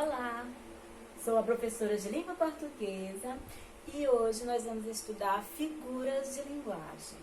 Olá, sou a professora de língua portuguesa e hoje nós vamos estudar figuras de linguagem.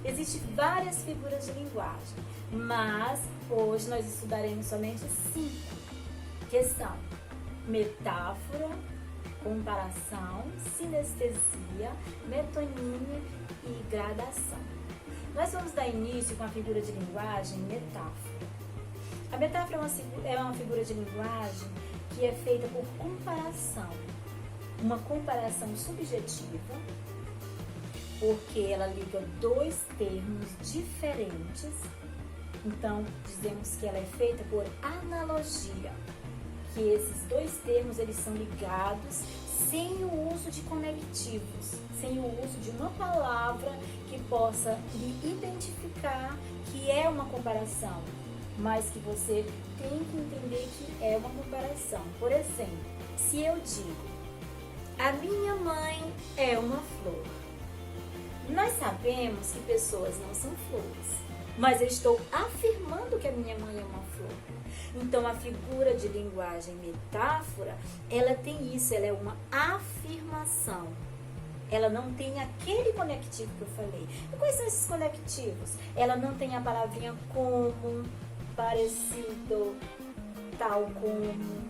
Existem várias figuras de linguagem, mas hoje nós estudaremos somente 5, que são metáfora, comparação, sinestesia, metonímia e gradação. Nós vamos dar início com a figura de linguagem metáfora. A metáfora é uma figura de linguagem que é feita por comparação, uma comparação subjetiva, porque ela liga dois termos diferentes. Então, dizemos que ela é feita por analogia, que esses dois termos eles são ligados sem o uso de conectivos, sem o uso de uma palavra que possa lhe identificar que é uma comparação, mas que você tem que entender que é uma comparação. Por exemplo, se eu digo, a minha mãe é uma flor, nós sabemos que pessoas não são flores, mas eu estou afirmando que a minha mãe é uma flor. Então, a figura de linguagem metáfora, ela tem isso, ela é uma afirmação. Ela não tem aquele conectivo que eu falei. E quais são esses conectivos? Ela não tem a palavrinha como, parecido, tal como.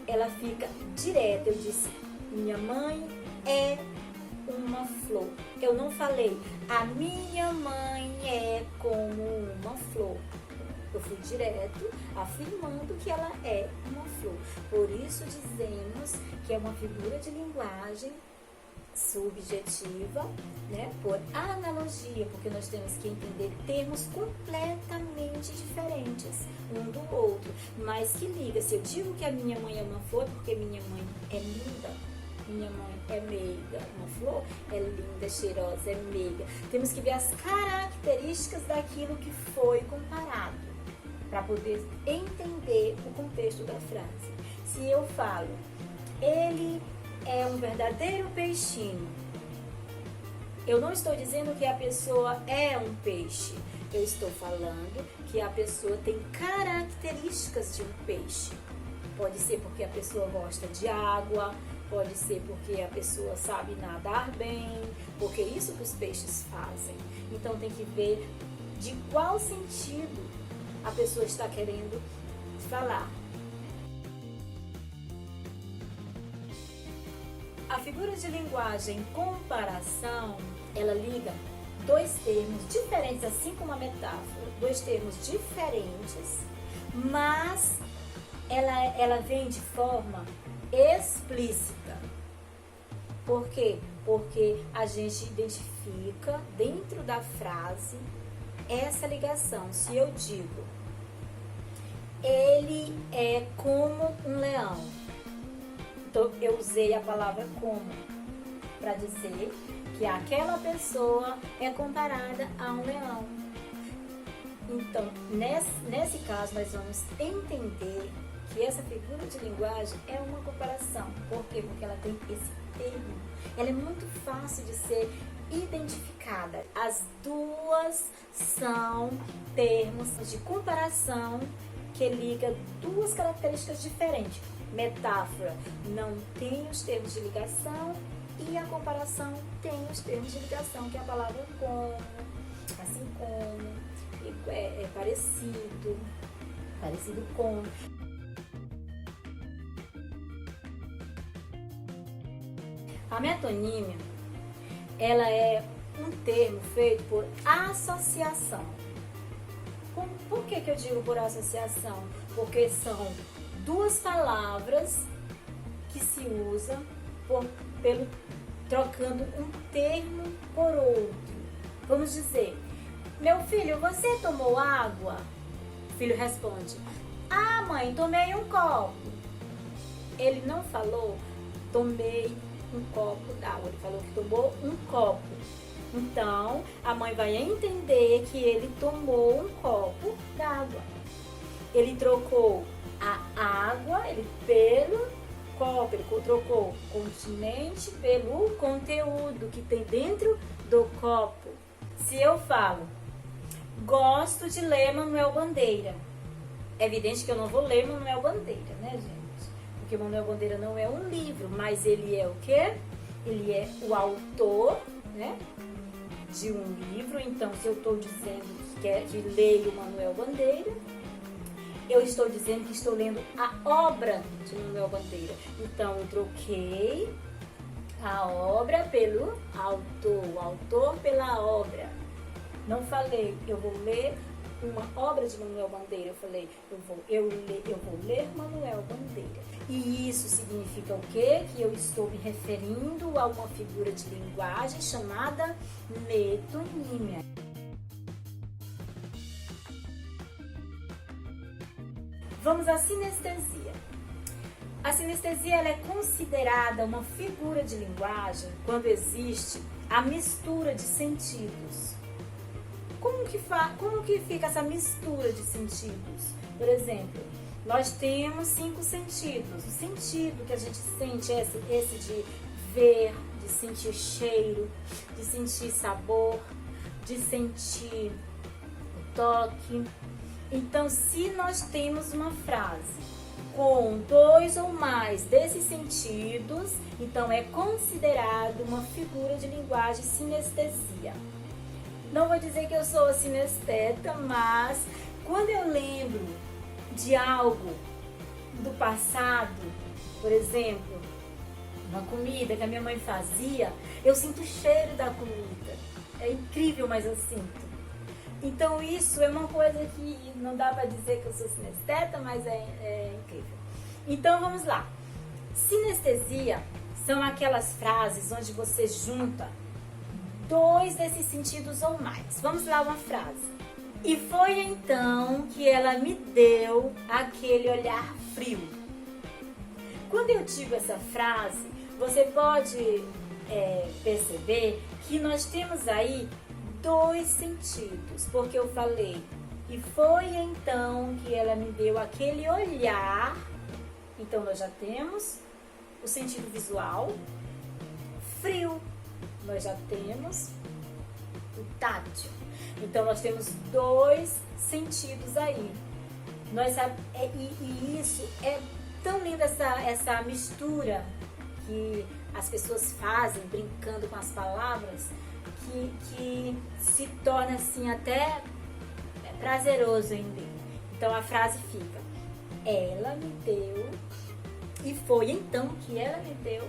Ela fica direta. Eu disse, minha mãe é uma flor. Eu não falei, a minha mãe é como uma flor. Eu fui direto, afirmando que ela é uma flor. Por isso dizemos que é uma figura de linguagem subjetiva, né? Por analogia, porque nós temos que entender termos completamente diferentes um do outro, mas que liga. Se eu digo que a minha mãe é uma flor, porque minha mãe é linda, minha mãe é meiga, uma flor é linda, cheirosa, é meiga. Temos que ver as características daquilo que foi comparado, para poder entender o contexto da frase. Se eu falo, ele é um verdadeiro peixinho, eu não estou dizendo que a pessoa é um peixe, eu estou falando que a pessoa tem características de um peixe. Pode ser porque a pessoa gosta de água, pode ser porque a pessoa sabe nadar bem, porque é isso que os peixes fazem. Então tem que ver de qual sentido a pessoa está querendo falar. A figura de linguagem comparação, ela liga dois termos diferentes, assim como a metáfora, dois termos diferentes, mas ela vem de forma explícita. Por quê? Porque a gente identifica dentro da frase essa ligação. Se eu digo, ele é como um leão, então eu usei a palavra como para dizer que aquela pessoa é comparada a um leão. Então, nesse caso, nós vamos entender que essa figura de linguagem é uma comparação. Por quê? Porque ela tem esse termo. Ela é muito fácil de ser identificada. As duas são termos de comparação que liga duas características diferentes. Metáfora não tem os termos de ligação e a comparação tem os termos de ligação, que é a palavra como, assim como, é parecido, parecido com. A metonímia, ela é um termo feito por associação. Por que eu digo por associação? Porque são duas palavras que se usam trocando um termo por outro. Vamos dizer, meu filho, você tomou água? O filho responde, ah mãe, tomei um copo. Ele não falou, tomei um copo d'água, ele falou que tomou um copo. Então, a mãe vai entender que ele tomou um copo d'água. Ele trocou a água pelo copo, ele trocou o continente pelo conteúdo que tem dentro do copo. Se eu falo, gosto de ler Manuel Bandeira. É evidente que eu não vou ler Manuel Bandeira, né, gente? Porque Manuel Bandeira não é um livro, mas ele é o quê? Ele é o autor, né, de um livro. Então, se eu estou dizendo que leio Manuel Bandeira, eu estou dizendo que estou lendo a obra de Manuel Bandeira. Então, eu troquei a obra pelo autor, o autor pela obra. Não falei, eu vou ler uma obra de Manuel Bandeira. Eu falei, eu vou ler Manuel Bandeira. E isso significa o quê? Que eu estou me referindo a uma figura de linguagem chamada metonímia. Vamos à sinestesia. A sinestesia ela é considerada uma figura de linguagem quando existe a mistura de sentidos. Como que fica essa mistura de sentidos? Por exemplo, nós temos 5 sentidos. O sentido que a gente sente é esse de ver, de sentir cheiro, de sentir sabor, de sentir o toque. Então, se nós temos uma frase com 2 ou mais desses sentidos, então é considerado uma figura de linguagem sinestesia. Não vou dizer que eu sou sinesteta, mas quando eu lembro de algo do passado, por exemplo, uma comida que a minha mãe fazia, eu sinto o cheiro da comida. É incrível, mas eu sinto. Então isso é uma coisa que não dá para dizer que eu sou sinesteta, mas é incrível. Então vamos lá. Sinestesia são aquelas frases onde você junta 2 desses sentidos ou mais. Vamos lá, uma frase. E foi então que ela me deu aquele olhar frio. Quando eu digo essa frase, você pode perceber que nós temos aí 2 sentidos, porque eu falei, e foi então que ela me deu aquele olhar. Então nós já temos o sentido visual, frio. Nós já temos o tátil. Então, nós temos 2 sentidos aí. E isso é tão linda, essa mistura que as pessoas fazem, brincando com as palavras, que se torna assim até prazeroso em ler. Então, a frase fica, ela me deu, e foi então que ela me deu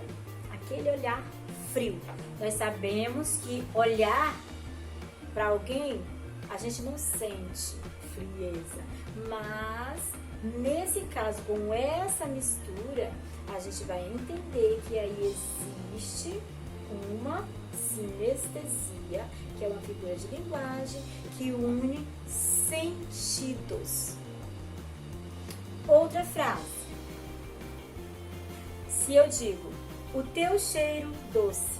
aquele olhar frio. Nós sabemos que olhar para alguém, a gente não sente frieza, mas nesse caso, com essa mistura, a gente vai entender que aí existe uma sinestesia, que é uma figura de linguagem que une sentidos. Outra frase. Se eu digo, o teu cheiro doce.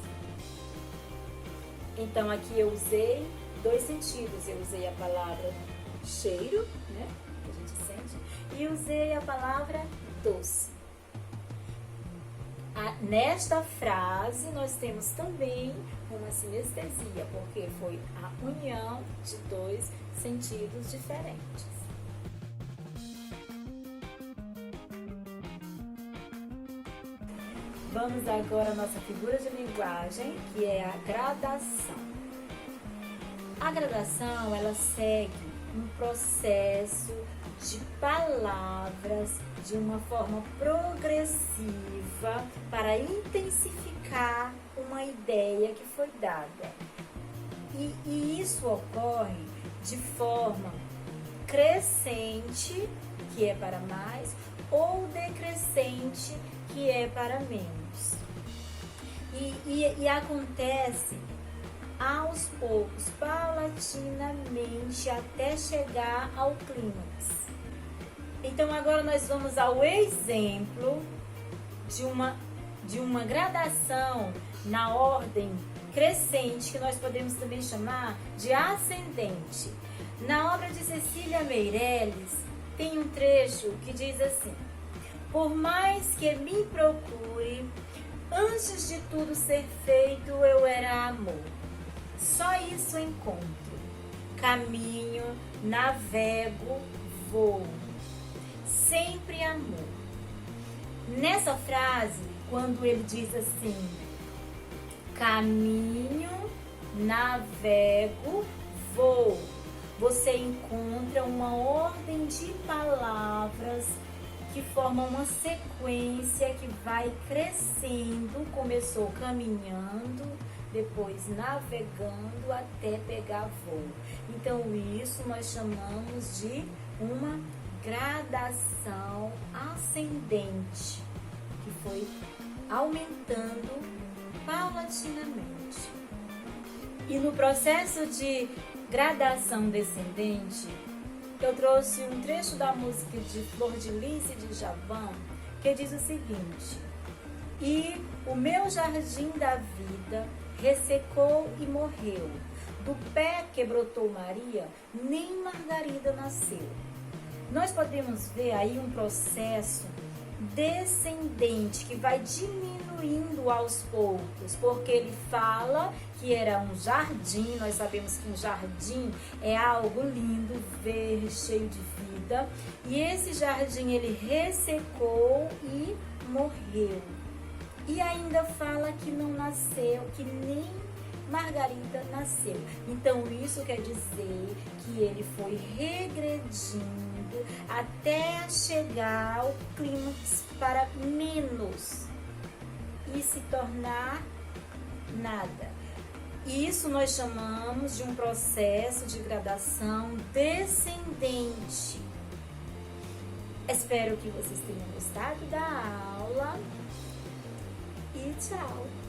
Então, aqui eu usei 2 sentidos. Eu usei a palavra cheiro, né, que a gente sente, e usei a palavra doce. Nesta frase, nós temos também uma sinestesia, porque foi a união de 2 sentidos diferentes. Vamos agora à nossa figura de linguagem, que é a gradação. A gradação, ela segue um processo de palavras de uma forma progressiva para intensificar uma ideia que foi dada. E isso ocorre de forma crescente, que é para mais, ou decrescente, que é para menos. E acontece aos poucos, paulatinamente, até chegar ao clímax. Então agora nós vamos ao exemplo de uma gradação na ordem crescente, que nós podemos também chamar de ascendente. Na obra de Cecília Meirelles tem um trecho que diz assim: por mais que me procure, antes de tudo ser feito eu era amor. Só isso encontro. caminho, navego, voo. Sempre amor. Nessa frase, quando ele diz assim, caminho, navego, voo, você encontra uma ordem de palavras que formam uma sequência que vai crescendo, começou caminhando, depois navegando até pegar voo. Então isso nós chamamos de uma gradação ascendente, que foi aumentando paulatinamente. E no processo de gradação descendente, eu trouxe um trecho da música de Flor de Lis e de Djavan, que diz o seguinte: e o meu jardim da vida ressecou e morreu, do pé que brotou Maria, nem Margarida nasceu. Nós podemos ver aí um processo descendente que vai diminuindo aos poucos, porque ele fala que era um jardim. Nós sabemos que um jardim é algo lindo, verde, cheio de vida, e esse jardim ele ressecou e morreu. E ainda fala que não nasceu, que nem Margarida nasceu. Então isso quer dizer que ele foi regredindo até chegar ao clímax para menos e se tornar nada. Isso nós chamamos de um processo de gradação descendente. Espero que vocês tenham gostado da aula e tchau!